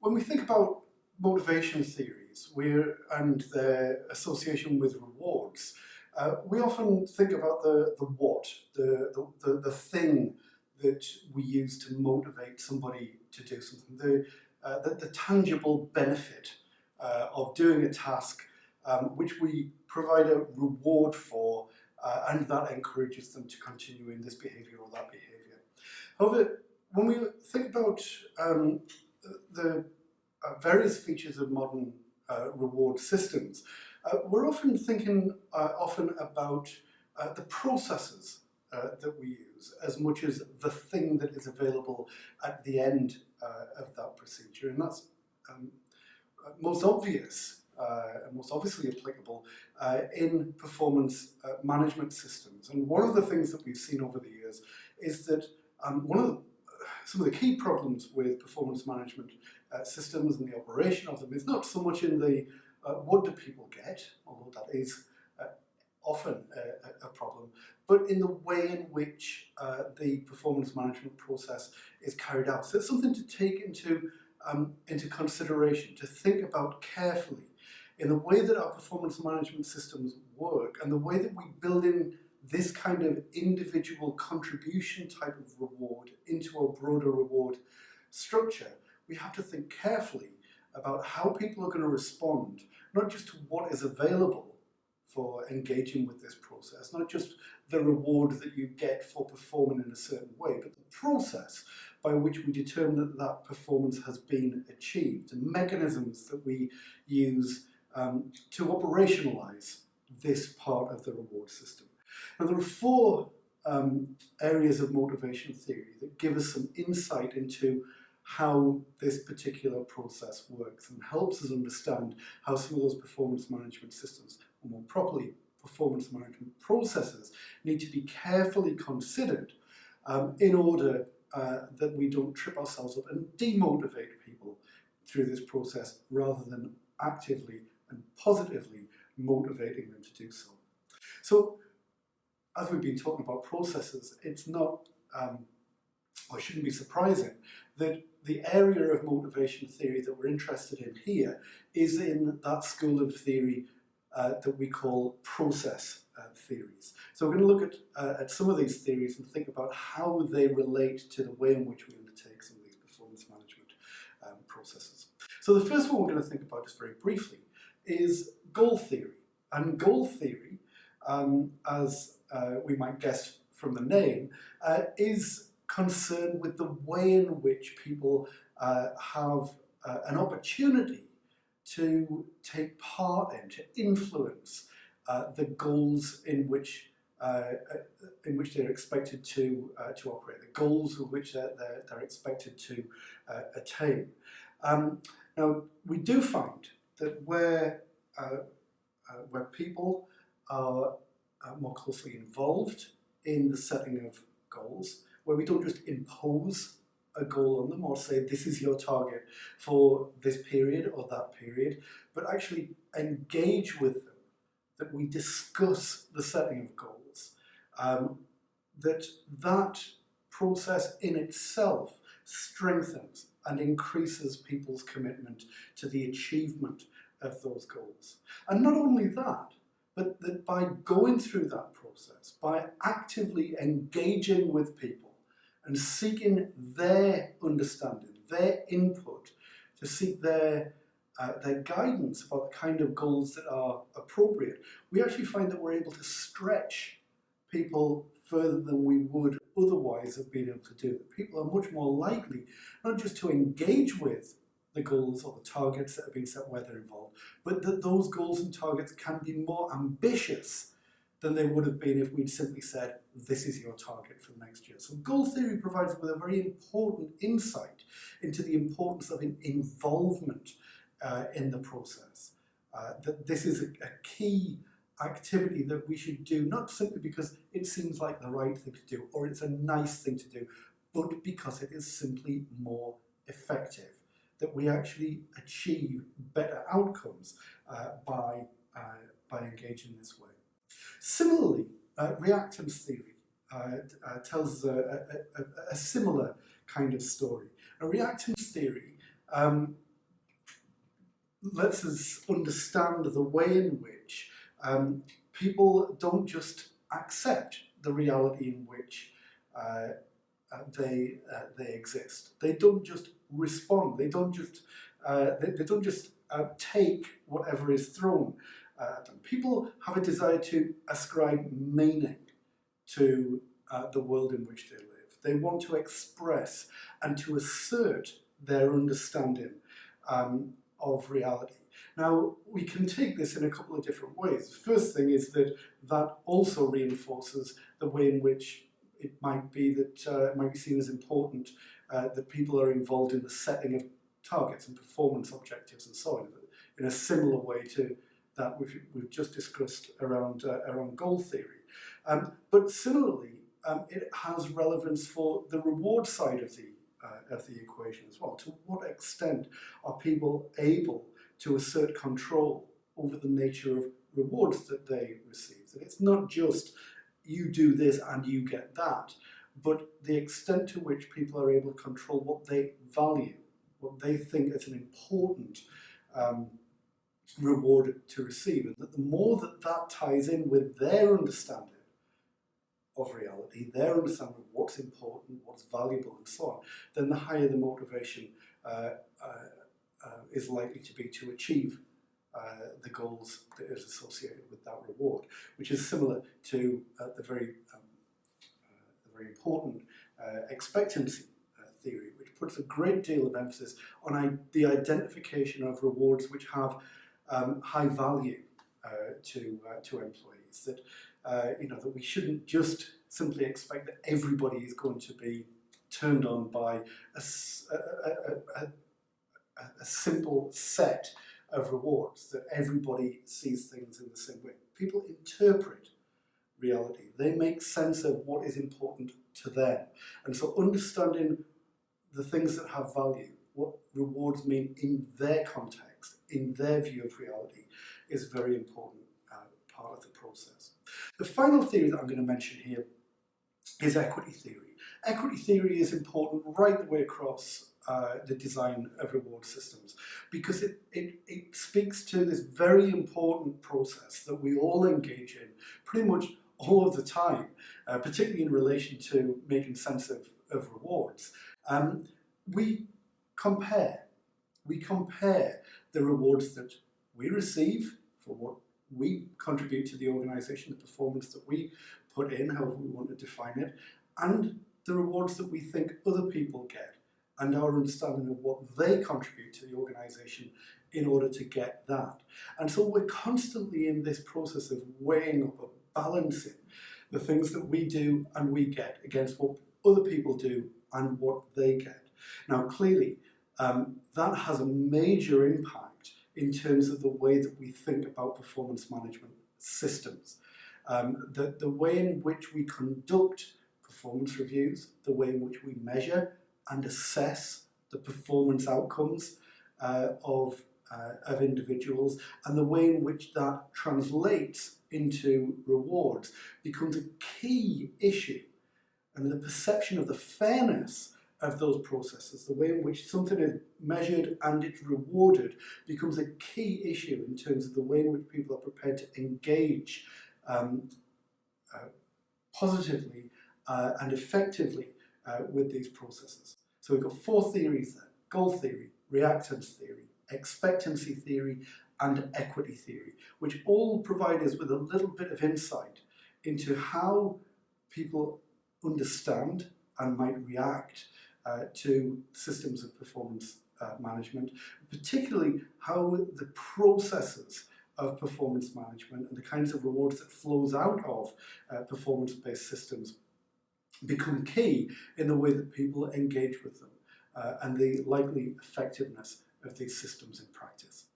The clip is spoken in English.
When we think about motivation theories and their association with rewards, we often think about the what, the thing that we use to motivate somebody to do something, the tangible benefit of doing a task which we provide a reward for, and that encourages them to continue in this behaviour or that behaviour. However, when we think about the various features of modern reward systems, we're often thinking about the processes that we use as much as the thing that is available at the end of that procedure, and that's most obvious and most obviously applicable in performance management systems. And one of the things that we've seen over the years is that some of the key problems with performance management systems and the operation of them is not so much in the what do people get, although that is often a problem, but in the way in which the performance management process is carried out. So it's something to take into consideration, to think about carefully in the way that our performance management systems work and the way that we build in this kind of individual contribution type of reward into a broader reward structure. We have to think carefully about how people are going to respond, not just to what is available for engaging with this process, not just the reward that you get for performing in a certain way, but the process by which we determine that that performance has been achieved, and mechanisms that we use to operationalize this part of the reward system. Now, there are four areas of motivation theory that give us some insight into how this particular process works and helps us understand how some of those performance management systems, or more properly, performance management processes, need to be carefully considered in order that we don't trip ourselves up and demotivate people through this process rather than actively and positively motivating them to do so. So, as we've been talking about processes, it's not, or shouldn't be surprising, that the area of motivation theory that we're interested in here is in that school of theory that we call process theories. So we're going to look at some of these theories and think about how they relate to the way in which we undertake some of these performance management processes. So the first one we're going to think about just very briefly is goal theory. And goal theory, as we might guess from the name, is concerned with the way in which people have an opportunity to take part in, to influence the goals in which they're expected to operate, the goals of which they're expected to attain. Now, we do find that where people are more closely involved in the setting of goals, where we don't just impose a goal on them or say this is your target for this period or that period, but actually engage with them, that we discuss the setting of goals, that process in itself strengthens and increases people's commitment to the achievement of those goals. And not only that, but that by going through that process, by actively engaging with people and seeking their understanding, their input, to seek their guidance about the kind of goals that are appropriate, we actually find that we're able to stretch people further than we would otherwise have been able to do. People are much more likely not just to engage with the goals or the targets that have been set where they're involved, but that those goals and targets can be more ambitious than they would have been if we'd simply said, this is your target for the next year. So goal theory provides us with a very important insight into the importance of involvement in the process. That this is a key activity that we should do, not simply because it seems like the right thing to do or it's a nice thing to do, but because it is simply more effective, that we actually achieve better outcomes by engaging this way. Similarly, reactance theory tells a similar kind of story. A reactance theory lets us understand the way in which people don't just accept the reality in which they exist. They don't just respond. They don't just take whatever is thrown at them. People have a desire to ascribe meaning to the world in which they live. They want to express and to assert their understanding of reality. Now, we can take this in a couple of different ways. The first thing is that also reinforces the way in which it might be that it might be seen as important that people are involved in the setting of targets and performance objectives and so on, in a similar way to that we've just discussed around goal theory. But similarly, it has relevance for the reward side of the equation as well. To what extent are people able to assert control over the nature of rewards that they receive? That it's not just you do this and you get that, but the extent to which people are able to control what they value, what they think is an important reward to receive, and that the more that ties in with their understanding of reality, their understanding of what's important, what's valuable, and so on, then the higher the motivation is likely to be to achieve the goals that is associated with that reward, which is similar to the very important expectancy theory, which puts a great deal of emphasis on the identification of rewards which have high value to employees. That that we shouldn't just simply expect that everybody is going to be turned on by a simple set of rewards, that everybody sees things in the same way. People interpret reality. They make sense of what is important to them. And so understanding the things that have value, what rewards mean in their context, in their view of reality, is a very important part of the process. The final theory that I'm going to mention here is equity theory. Equity theory is important right the way across the design of reward systems, because it speaks to this very important process that we all engage in pretty much all of the time, particularly in relation to making sense of rewards. We compare the rewards that we receive for what we contribute to the organisation, the performance that we put in, however we want to define it, and the rewards that we think other people get, and our understanding of what they contribute to the organisation in order to get that. And so we're constantly in this process of weighing up, of balancing the things that we do and we get against what other people do and what they get. Now, clearly, that has a major impact in terms of the way that we think about performance management systems. The way in which we conduct performance reviews, the way in which we measure and assess the performance outcomes of individuals, and the way in which that translates into rewards becomes a key issue. And the perception of the fairness of those processes, the way in which something is measured and it's rewarded, becomes a key issue in terms of the way in which people are prepared to engage positively and effectively with these processes. So we've got four theories there: goal theory, reactance theory, expectancy theory, and equity theory, which all provide us with a little bit of insight into how people understand and might react to systems of performance management, particularly how the processes of performance management and the kinds of rewards that flows out of performance-based systems become key in the way that people engage with them and the likely effectiveness of these systems in practice.